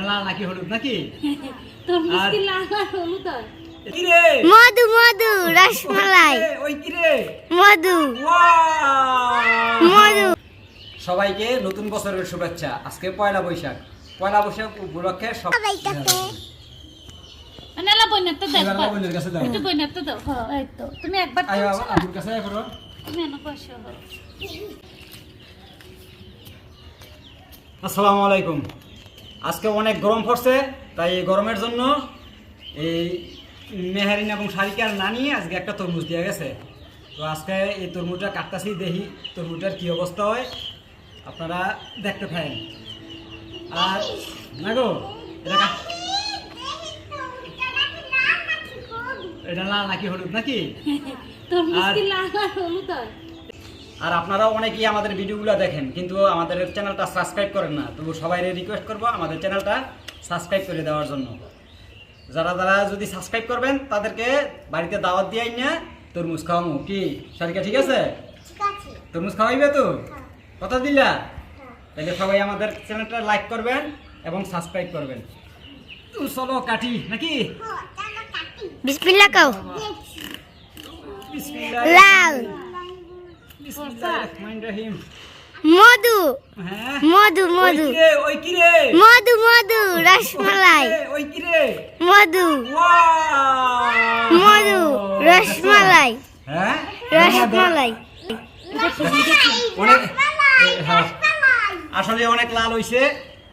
লাল নাকি হলুদ নাকি? তরমুজ কি লাল আর হলুদ হয়? কি রে? মধু মধু রসমালাই ওই কি রে? মধু ওয়াও! মধু। সবাইকে নতুন বছরের শুভেচ্ছা। আজকে পয়লা বৈশাখ। পয়লা বৈশাখ উপলক্ষে নালা বইনাতে দাও। এবার বন্ধুর কাছে দাও। একটু বইনাতে দাও। হ্যাঁ, এই তো। তুমি একবার আয় তো বাবা, আব্বুর কাছে আয় করো। তুমি এনে বসো। আসসালামু আলাইকুম। আজকে অনেক গরম পড়ছে, তাই এই গরমের জন্য এই মেহারিন এবং সারিকার নানি আজকে একটা তরমুজ দিয়ে গেছে। তো আজকে এই তরমুজটা কাটতাছি, দেখি তরমুজটার কী অবস্থা হয়, আপনারা দেখতে থাকেন। আর না গো, এটা লাল নাকি হলুদ নাকি? তরমুজ কি লাল আর হলুদ হয়? আর আপনারা অনেকেই আমাদের ভিডিওগুলো দেখেন, কিন্তু আমাদের চ্যানেলটা সাবস্ক্রাইব করেন না। তো সবাই রিকোয়েস্ট করবো আমাদের চ্যানেলটা সাবস্ক্রাইব করে দেওয়ার জন্য। যারা যারা যদি সাবস্ক্রাইব করবেন তাদেরকে বাড়িতে দাওয়াত দিয়ে না তরমুজ খাওয়ামু। কি সারিকা, ঠিক আছে? তরমুজ খাওয়াইবে তো? কথা দিলা? তাহলে সবাই আমাদের চ্যানেলটা লাইক করবেন এবং সাবস্ক্রাইব করবেন। তো চলো কাটি নাকি? বিসমিল্লাহ কও। বিসমিল্লাহ। লাল বিসমিল্লাহির রহমানির রহিম। মধু হ্যাঁ, মধু মধু ওই কি রে? মধু মধু রসমালাই ওই কি রে? মধু ওয়াও! মধু রসমালাই হ্যাঁ, রসমালাই। অনেক হ্যাঁ, আসলে অনেক লাল হইছে,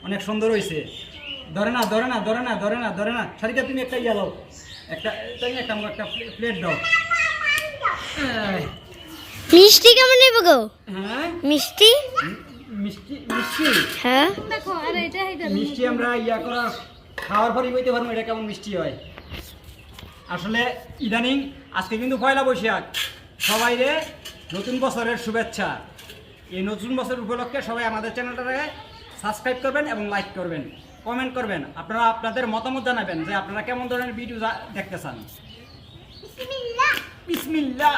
অনেক সুন্দর হইছে। ধরে না ধরে না ধরে না ধরে না ধরে না সারিকা, তুমি একটা ইয়া দাও, একটা তুমি একটা আমাকে একটা প্লেট দাও। মিষ্টি কেমন নেব গো? হ্যাঁ, মিষ্টি মিষ্টি মিষ্টি হ্যাঁ। দেখো আর এটা মিষ্টি আমরা ইয়া করা খাওয়ার পরই বইতে পারবো এটা কেমন মিষ্টি হয়। আসলে ইদানিং আজকে কিন্তু পয়লা বৈশাখ, সবাইরে নতুন বছরের শুভেচ্ছা। এই নতুন বছর উপলক্ষে সবাই আমাদের চ্যানেলটাকে সাবস্ক্রাইব করবেন এবং লাইক করবেন, কমেন্ট করবেন। আপনারা আপনাদের মতামত জানাবেন যে আপনারা কেমন ধরনের ভিডিও দেখতে চান। বিসমিল্লাহ।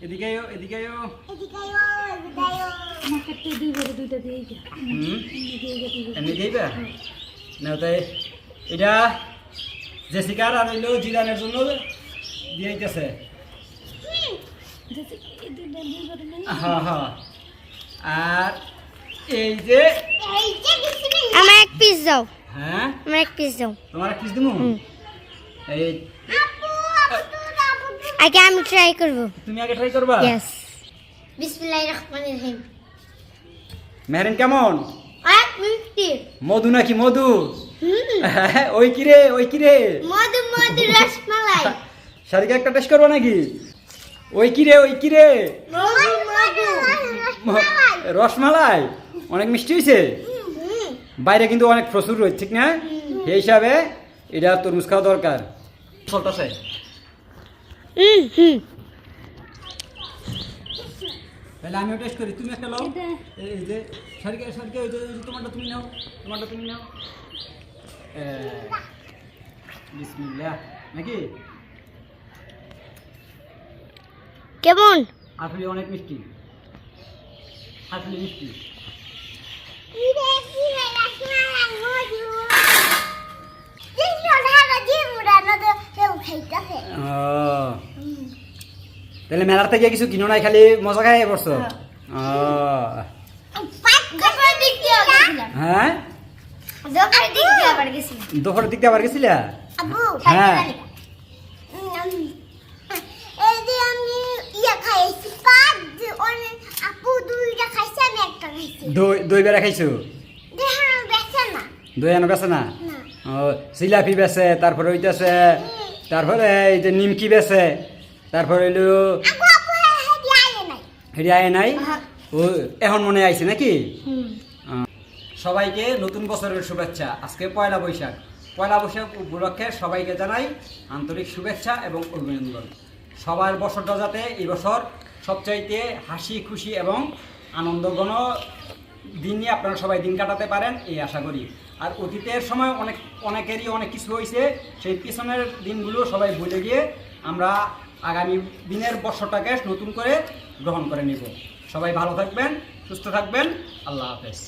এদিকেও এদিকেও। আমাকে তো দুইটা দিয়ে যা। এমনি দিইবা না? তাই এটা জেসিকার আর হইলো জিরানের জন্য দিয়েছে। হ্যাঁ হ্যাঁ। আর এই যে আমার এক পিস দাও, হ্যাঁ, আমার এক পিস দাও। তোমার কিস দিমু? এই আগে আমি ট্রাই করব। তুমি আগে ট্রাই করবা? ইয়েস। বিসমিল্লাহির রহমানির রহিম। মেহেরিন কেমন? এক মিষ্টি। মধু নাকি মধু? ওই কি রে? ওই কি রে? মধু মধু রসমালাই সারিকা একটা টেস্ট করবো নাকি? ওই কি রে? ওই কি রে? মধু মধু রসমালাই অনেক মিষ্টি হয়েছে। বাইরে কিন্তু অনেক প্রচুর রয়েছে, ঠিক না? সেই হিসাবে এটা তরমুজ খাওয়া দরকার। চলতেছে। তাহলে আমিও টেস্ট করি, তুমি একটা নাও। এই যে সারিকা সারিকা, ওই যে তোমারটা তুমি নাও, তোমারটা তুমি নাও। বিসমিল্লাহ নাকি? কেমন? আসলে অনেক মিষ্টি, আসলে মিষ্টি। তাহলে মেলার থেকে কিছু কিনো নাই, খালি মজা খাই পড়ছো? হ্যাঁ, দুপুরের দিক দিয়ে আবার গেছিলা? হ্যাঁ, দই বেড়া খাইছো? দই আনো বেছে না? ও, জিলাপি বেছে, তারপরে ওইটাছে, তারপরে এই যে নিমকি বেছে, তারপরে হইলো হেডি আয় নাই। ও এখন মনে আইছে নাকি? সবাইকে নতুন বছরের শুভেচ্ছা। আজকে পয়লা বৈশাখ। পয়লা বৈশাখ উপলক্ষে সবাইকে জানাই আন্তরিক শুভেচ্ছা এবং অভিনন্দন। সবার বছরটা যাতে এই বছর সবচাইতে হাসি খুশি এবং আনন্দঘন দিন নিয়ে আপনারা সবাই দিন কাটাতে পারেন এই আশা করি। আর অতীতের সময় অনেকেরই অনেক কিছু হয়েছে, সেই পিছনের দিনগুলো সবাই ভুলে গিয়ে আমরা আগামী দিনের বর্ষটাকে নতুন করে গ্রহণ করে নিব। সবাই ভালো থাকবেন, সুস্থ থাকবেন। আল্লাহ হাফেজ।